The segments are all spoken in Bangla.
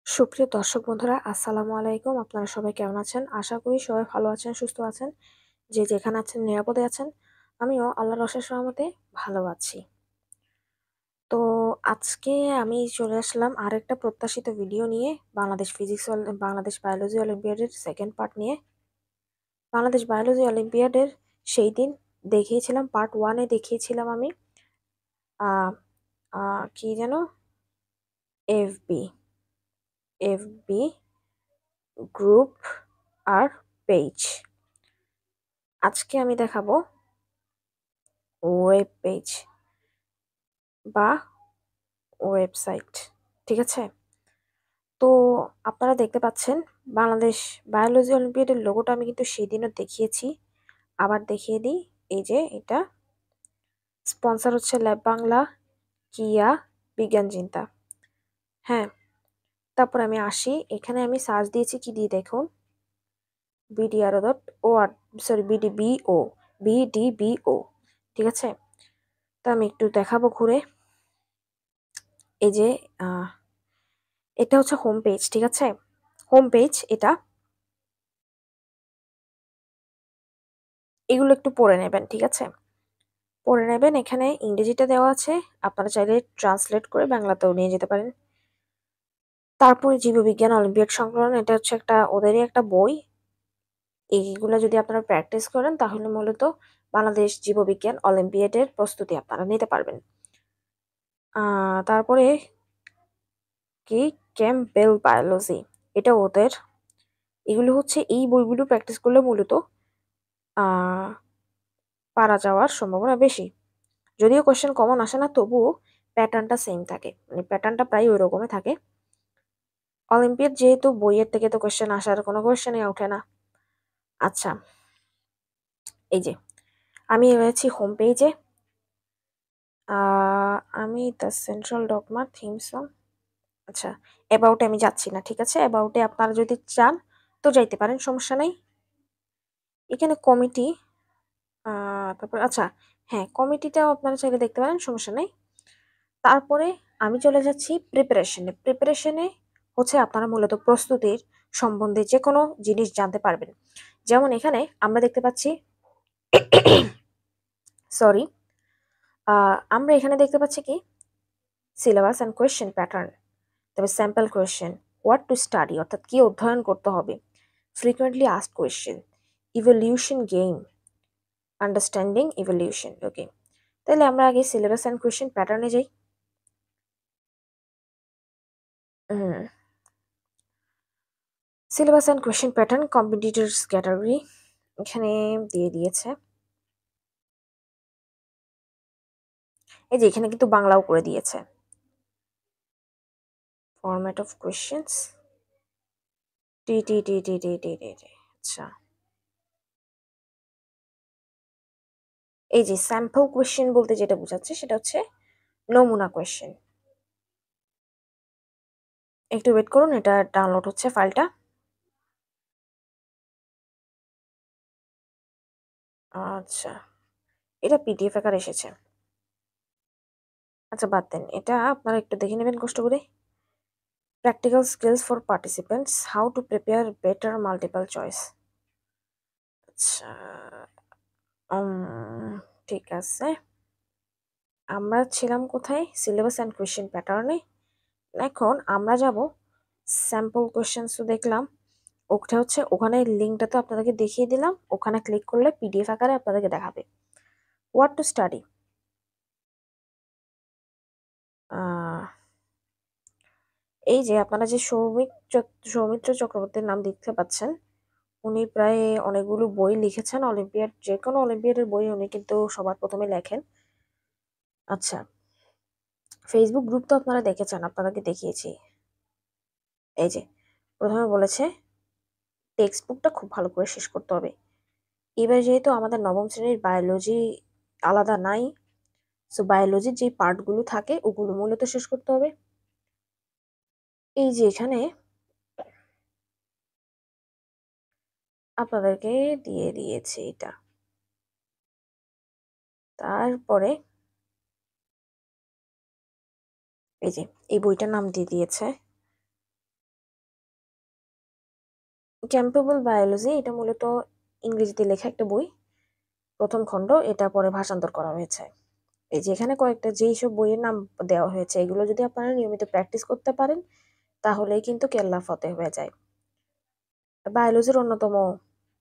সুপ্রিয় দর্শক বন্ধুরা, আসসালামু আলাইকুম। আপনারা সবাই কেমন আছেন? আশা করি সবাই ভালো আছেন, সুস্থ আছেন। যে যেখানে আছেন নিরাপদে আছেন। আমিও আল্লাহর অশেষ রহমতে ভালো আছি। তো আজকে আমি চলে আসলাম আরেকটা প্রত্যাশিত ভিডিও নিয়ে বাংলাদেশ বায়োলজি অলিম্পিয়াডের সেকেন্ড পার্ট নিয়ে। বাংলাদেশ বায়োলজি অলিম্পিয়াডের সেই দিন দেখিয়েছিলাম, পার্ট 1 এ দেখিয়েছিলাম আমি আ আ কি যেন? এফবি এফবি গ্রুপ আর পেজ। আজকে আমি দেখাবো ওয়েব পেজ বা ওয়েবসাইট। ঠিক আছে? তো আপনারা দেখতে পাচ্ছেন বাংলাদেশ বায়োলজি অলিম্পিয়াডের লোগোটা আমি কিন্তু সেদিনও দেখিয়েছি। আবার দেখিয়ে দিই। এই যে এটা স্পন্সর হচ্ছে ল্যাব বাংলা, কিয়া, বিজ্ঞান চিন্তা। হ্যাঁ, তারপর আমি আসি। এখানে আমি সার্চ দিয়েছি কি দিয়ে দেখুন, BDRO.OR, সরি BDBO। ঠিক আছে? তো আমি একটু দেখাবো ঘুরে। এই যে এটা হচ্ছে হোম পেজ। ঠিক আছে? হোম পেজ এটা। এগুলো একটু পড়ে নেবেন। ঠিক আছে? পড়ে নেবেন। এখানে ইংরেজিটা দেওয়া আছে। আপনারা চাইলে ট্রান্সলেট করে বাংলাতেও নিয়ে যেতে পারেন। তারপরে জীববিজ্ঞান অলিম্পিয়াড সংকলন, এটা হচ্ছে ওদেরই একটা বই। এইগুলো যদি আপনারা প্র্যাকটিস করেন তাহলে মূলত বাংলাদেশ জীববিজ্ঞান অলিম্পিয়াডের প্রস্তুতি আপনারা নিতে পারবেন। তারপরে কি ক্যাম্পবেল বায়োলজি, এটা ওদের। এগুলো হচ্ছে এই বইগুলো প্র্যাকটিস করলে মূলত পারা যাওয়ার সম্ভাবনা বেশি। যদিও কোয়েশ্চেন কমন আসে না, তবুও প্যাটার্নটা সেম থাকে, মানে প্যাটার্নটা প্রায় ওই রকমই থাকে। অলিম্পিয়াড যেহেতু বইয়ের থেকে তো কোয়েশ্চেন আসার কোনো কোয়েশ্চেনই ওঠে না। আচ্ছা, এই যে আমি রয়েছি হোম পেজে। আমি the central dogma theme song. আচ্ছা, অ্যাবাউটে আমি যাচ্ছি না। ঠিক আছে? অ্যাবাউটে আপনারা যদি চান তো যাইতে পারেন, সমস্যা নেই। এখানে কমিটি, তারপর আচ্ছা, হ্যাঁ, কমিটিটাও আপনারা চাইলে দেখতে পারেন, সমস্যা নেই। তারপরে আমি চলে যাচ্ছি প্রিপারেশনে। প্রিপারেশনে হচ্ছে আপনারা মূলত প্রস্তুতির সম্বন্ধে যে কোনো জিনিস জানতে পারবেন। যেমন এখানে আমরা দেখতে পাচ্ছি সরি আমরা এখানে দেখতে পাচ্ছি কি সিলেবাস অ্যান্ড কোয়েশ্চেন প্যাটার্ন, তবে sample question, what to study অর্থাৎ কি অধ্যয়ন করতে হবে, frequently asked question, evolution game, understanding evolution. Okay, তাহলে আমরা আগে সিলেবাস অ্যান্ড কোয়েশ্চেন প্যাটার্নে যাই। Syllabus and question pattern, competitors category এখানে দিয়ে দিয়েছে। এই যে এখানে কিন্তু বাংলাও করে দিয়েছে। ফরম্যাট অফ কোয়েশ্চেন্স আচ্ছা, এই যে স্যাম্পল কোয়েশ্চেন বলতে যেটা বোঝাচ্ছে সেটা হচ্ছে নমুনা কোয়েশ্চেন। একটু ওয়েট করুন, এটা ডাউনলোড হচ্ছে ফাইলটা। আচ্ছা, এটা পিডিএফ আকার এসেছে। আচ্ছা, বাদ দেন, এটা আপনারা একটু দেখে নেবেন কষ্ট করে। Practical skills for participants, how to prepare better multiple choice. আচ্ছা, ঠিক আছে। আমরা ছিলাম কোথায়? সিলেবাস অ্যান্ড কোয়েশ্চেন প্যাটার্নে। এখন আমরা যাব স্যাম্পল কোয়েশ্চেন্স। তো দেখলাম ওটা হচ্ছে, ওখানে লিঙ্কটা তো আপনাদেরকে দেখিয়ে দিলাম। ওখানে ক্লিক করলে পিডিএফ আকারে আপনাদেরকে দেখাবে হোয়াট টু স্টাডি। এই যে আপনারা যে সৌমিত্র চক্রবর্তীর নাম দেখতে পাচ্ছেন, উনি প্রায় অনেকগুলো বই লিখেছেন অলিম্পিয়াড, যে কোনো অলিম্পিয়াডের বই উনি কিন্তু সবার প্রথমে লেখেন। আচ্ছা, ফেসবুক গ্রুপ তো আপনারা দেখেছেন, আপনাদেরকে দেখিয়েছি। এই যে প্রথমে বলেছে টেক্সট বুকটা খুব ভালো করে শেষ করতে হবে। এবার যেহেতু আমাদের নবম শ্রেণীর বায়োলজি আলাদা নাই, সো বায়োলজির যে পার্টগুলো থাকে ওগুলো মূলত শেষ করতে হবে। এই যে এখানে আপনাদেরকে দিয়ে দিয়েছে এটা। তারপরে এই যে এই বইটার নাম দিয়ে দিয়েছে ক্যাম্পেবল বায়োলজি এটা মূলত ইংরেজিতে লেখা একটা বই, প্রথম খণ্ড, এটা পরে ভাষান্তর করা হয়েছে। এই যে এখানে কয়েকটা যেই সব বইয়ের নাম দেওয়া হয়েছে এগুলো যদি আপনারা নিয়মিত প্র্যাকটিস করতে পারেন তাহলেই কিন্তু কেল্লা ফতে হয়ে যায়। বায়োলজির অন্যতম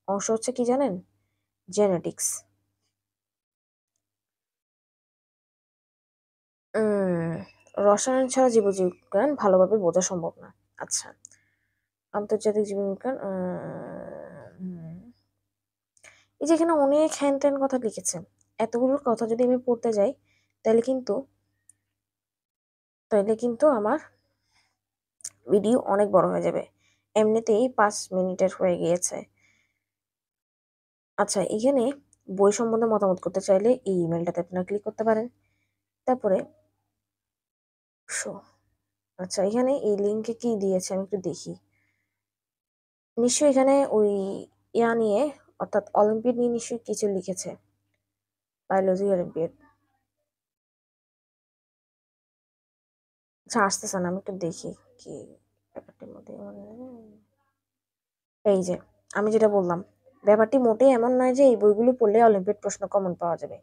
অংশ হচ্ছে কি জানেন? জেনেটিক্স। রসায়ন ছাড়া জীববিজ্ঞান ভালোভাবে বোঝা সম্ভব না। আচ্ছা, আন্তর্জাতিক জীববিজ্ঞান, এই যে এখানে অনেক হ্যান ত্যান কথা লিখেছে। এতগুলোর কথা যদি আমি পড়তে যাই তাহলে কিন্তু আমার ভিডিও অনেক বড় হয়ে যাবে। এমনিতেই 5 মিনিটের হয়ে গিয়েছে। আচ্ছা, এখানে বই সম্বন্ধে মতামত করতে চাইলে এই ইমেলটাতে আপনারা ক্লিক করতে পারেন। তারপরে আচ্ছা, এখানে এই লিঙ্কে কি দিয়েছে আমি একটু দেখি। নিশ্চয়ই এখানে ওই নিয়ে, অর্থাৎ অলিম্পিয়াড নিয়ে নিশ্চয়ই কিছু লিখেছে, বায়োলজি অলিম্পিয়াড। আচ্ছা, আসতেছে না, আমি একটু দেখি কি ব্যাপারটির মধ্যে। এই যে আমি যেটা বললাম, ব্যাপারটি মোটেই এমন নয় যে এই বইগুলো পড়লে অলিম্পিয়াড প্রশ্ন কমন পাওয়া যাবে।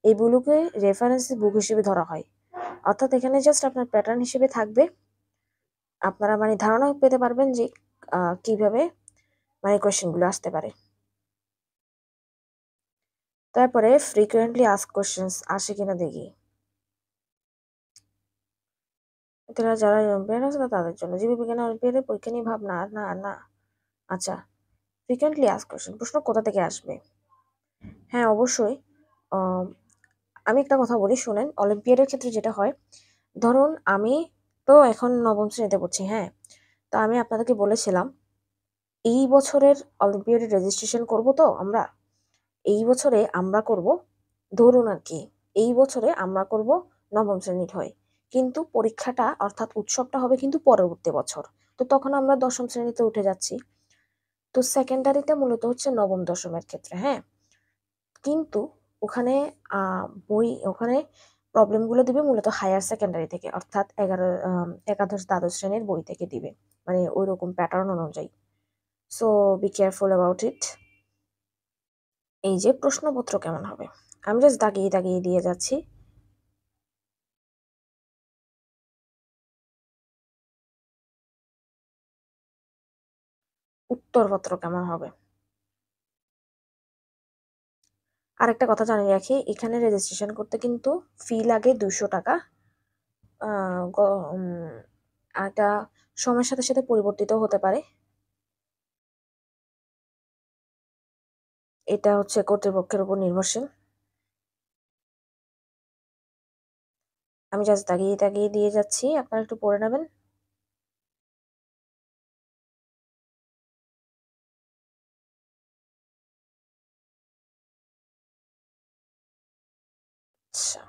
এই বইগুলোকে রেফারেন্স বুক হিসেবে ধরা হয়, অর্থাৎ এখানে জাস্ট আপনার প্যাটার্ন হিসেবে থাকবে। আপনারা মানে ধারণা পেতে পারবেন যে কিভাবে মানে কোয়েশ্চেনগুলো আসতে পারে। তারপরে ফ্রিকোয়েন্টলি আস্ক কোয়েশ্চেন্স আসে কিনা দেখি। যারা অলিম্পিয়াড আছে তাদের জন্য, জীববিজ্ঞান অলিম্পিয়াডের পরীক্ষা নিয়ে ভাবনা না না। আচ্ছা, ফ্রিকোয়েন্টলি আস্ক কোয়েশ্চেন, প্রশ্ন কোথা থেকে আসবে? হ্যাঁ, অবশ্যই। আমি একটা কথা বলি, শুনেন। অলিম্পিয়াডের ক্ষেত্রে যেটা হয়, ধরুন আমি তো এখন নবম শ্রেণীতে পড়ছি, হ্যাঁ, তো আমি আপনাদেরকে বলেছিলাম এই বছরের অলিম্পিয়াডের রেজিস্ট্রেশন করব, তো আমরা এই বছরে আমরা করব, ধরুন আর কি এই বছরে আমরা করব নবম শ্রেণীর হয়ে, কিন্তু পরীক্ষাটা অর্থাৎ উৎসবটা হবে কিন্তু পরবর্তী বছর। তো তখন আমরা দশম শ্রেণীতে উঠে যাচ্ছি। তো সেকেন্ডারিতে মূলত হচ্ছে নবম দশমের ক্ষেত্রে, হ্যাঁ, কিন্তু ওখানে ওখানে প্রবলেমগুলো দিবে মূলত হায়ার সেকেন্ডারি থেকে, অর্থাৎ একাদশ দ্বাদশ শ্রেণীর বই থেকে দিবে, মানে ওই রকম প্যাটার্ন অনুযায়ী। So be careful about it. এই যে প্রশ্নপত্র কেমন হবে, আমি জাস্ট দাগিয়ে দাগিয়ে দিয়ে যাচ্ছি। উত্তরপত্র কেমন হবে। আরেকটা কথা জানিয়ে রাখি, এখানে রেজিস্ট্রেশন করতে কিন্তু ফি লাগে 200 টাকা। এটা সময়ের সাথে সাথে পরিবর্তিত হতে পারে, এটা হচ্ছে কর্তৃপক্ষের উপর নির্ভরশীল। আমি জাস্ট দাগিয়ে দাগিয়ে দিয়ে যাচ্ছি, আপনারা একটু পড়ে নেবেন। আচ্ছা,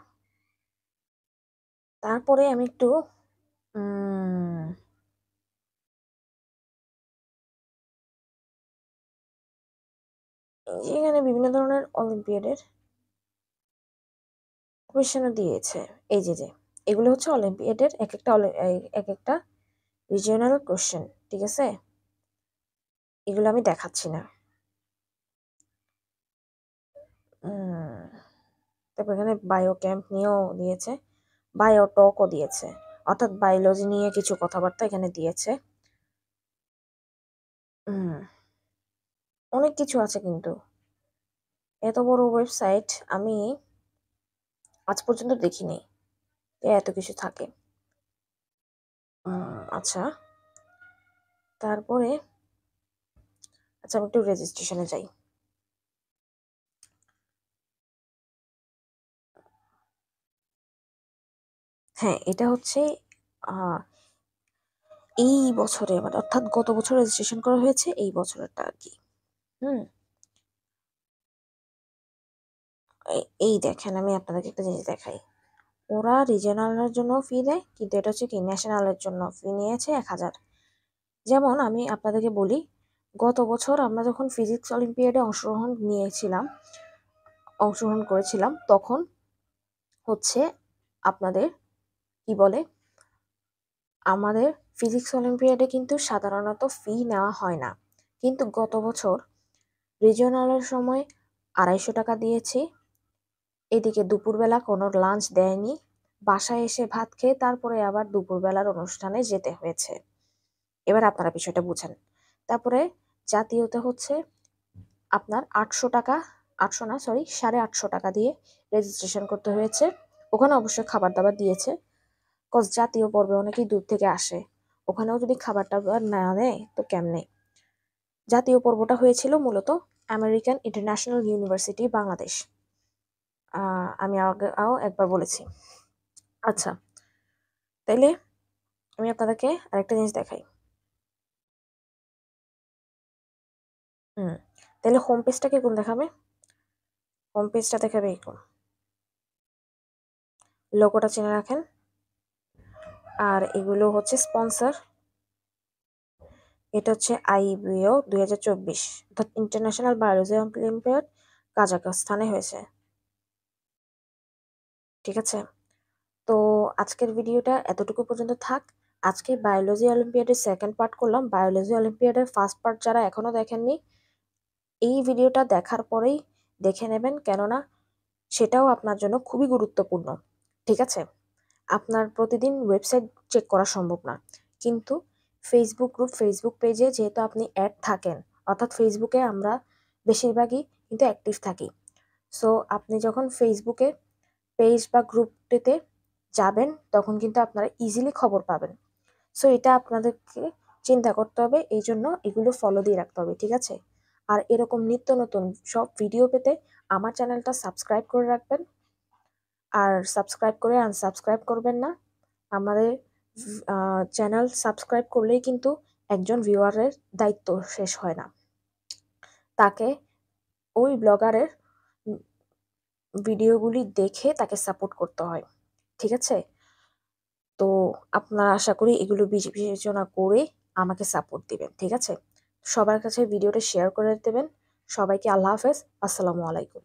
তারপরে আমি একটু এখানে বিভিন্ন ধরনের অলিম্পিয়াডের কোয়েশ্চেনও দিয়েছে। এই যে এগুলো হচ্ছে অলিম্পিয়াডের এক একটা রিজিওনাল কোয়েশ্চেন, ঠিক আছে? এগুলো আমি দেখাচ্ছি না। তারপর এখানে বায়ো ক্যাম্প নিয়েও দিয়েছে, বায়োটকও দিয়েছে, অর্থাৎ বায়োলজি নিয়ে কিছু কথাবার্তা এখানে দিয়েছে। অনেক কিছু আছে, কিন্তু এত বড় ওয়েবসাইট আমি আজ পর্যন্ত দেখিনি যে এত কিছু থাকে। আচ্ছা, তারপরে আচ্ছা আমি একটু রেজিস্ট্রেশনে যাই। হ্যাঁ, এটা হচ্ছে এই বছরে, মানে অর্থাৎ গত বছর রেজিস্ট্রেশন করা হয়েছে, এই বছরেরটা আর কি। এই দেখেন, আমি আপনাদেরকে একটা জিনিস দেখাই। ওরা রিজিওনালের জন্য ফি দেয়, কিন্তু এটা হচ্ছে কি ন্যাশনালের জন্য ফি নিয়েছে 1000। যেমন আমি আপনাদেরকে বলি, গত বছর আমরা যখন ফিজিক্স অলিম্পিয়াডে অংশগ্রহণ করেছিলাম, তখন হচ্ছে আপনাদের কি বলে, আমাদের ফিজিক্স অলিম্পিয়াডে কিন্তু সাধারণত ফি নেওয়া হয় না, কিন্তু গত বছর রিজিওনালের সময় 250 টাকা দিয়েছি, এদিকে দুপুরবেলা কোনো লাঞ্চ দেয়নি, বাসায় এসে ভাত খেয়ে তারপরে আবার দুপুরবেলার অনুষ্ঠানে যেতে হয়েছে। এবার আপনারা বিষয়টা বুঝেন। তারপরে জাতীয়তে হচ্ছে আপনার 800 টাকা, 800 না সরি 850 টাকা দিয়ে রেজিস্ট্রেশন করতে হয়েছে। ওখানে অবশ্যই খাবার দাবার দিয়েছে, কজ জাতীয় পর্বে অনেকেই দূর থেকে আসে, ওখানেও যদি খাবার টাবার না নেয় তো কেমনে। জাতীয় পর্বটা হয়েছিল মূলত আমেরিকান ইন্টারন্যাশনাল ইউনিভার্সিটি বাংলাদেশ। আমি আগেও একবার বলেছি। আচ্ছা, তাইলে আমি আপনাদেরকে আরেকটা জিনিস দেখাই। তাহলে হোম পেজটা কিরকম দেখাবে? হোম পেজটা দেখাবে এরকম, লোগোটা চিনে রাখেন। আর এগুলো হচ্ছে স্পন্সর, এটা হচ্ছে আইবিও 2024, অর্থাৎ ইন্টারন্যাশনাল বায়োলজি অলিম্পিয়াড কাজাখস্তানে হয়েছে। ঠিক আছে, তো আজকের ভিডিওটা এতটুকু পর্যন্ত থাক। আজকে বায়োলজি অলিম্পিয়াডের সেকেন্ড পার্ট করলাম। বায়োলজি অলিম্পিয়াডের ফার্স্ট পার্ট যারা এখনো দেখেননি, এই ভিডিওটা দেখার পরেই দেখে নেবেন, কেননা সেটাও আপনার জন্য খুবই গুরুত্বপূর্ণ। ঠিক আছে, আপনার প্রতিদিন ওয়েবসাইট চেক করা সম্ভব না, কিন্তু ফেসবুক গ্রুপ, ফেসবুক পেজে যেহেতু আপনি অ্যাড থাকেন, অর্থাৎ ফেসবুকে আমরা বেশিরভাগই কিন্তু অ্যাক্টিভ থাকি। সো আপনি যখন ফেসবুকে পেজ বা গ্রুপটিতে যাবেন তখন কিন্তু আপনারা ইজিলি খবর পাবেন। সো এটা আপনাদেরকে চিন্তা করতে হবে, এই জন্য এগুলো ফলো দিয়ে রাখতে হবে। ঠিক আছে, আর এরকম নিত্য নতুন সব ভিডিও পেতে আমার চ্যানেলটা সাবস্ক্রাইব করে রাখবেন, আর সাবস্ক্রাইব করে আনসাবস্ক্রাইব করবেন না। আমাদের চ্যানেল সাবস্ক্রাইব করলেই কিন্তু একজন ভিউয়ারের দায়িত্ব শেষ হয় না, তাকে ওই ব্লগারের ভিডিওগুলি দেখে তাকে সাপোর্ট করতে হয়। ঠিক আছে, তো আপনারা আশা করি এগুলো বিবেচনা করে আমাকে সাপোর্ট দিবেন। ঠিক আছে, সবার কাছে ভিডিওটা শেয়ার করে দেবেন। সবাইকে আল্লাহ হাফেজ, আসসালামু আলাইকুম।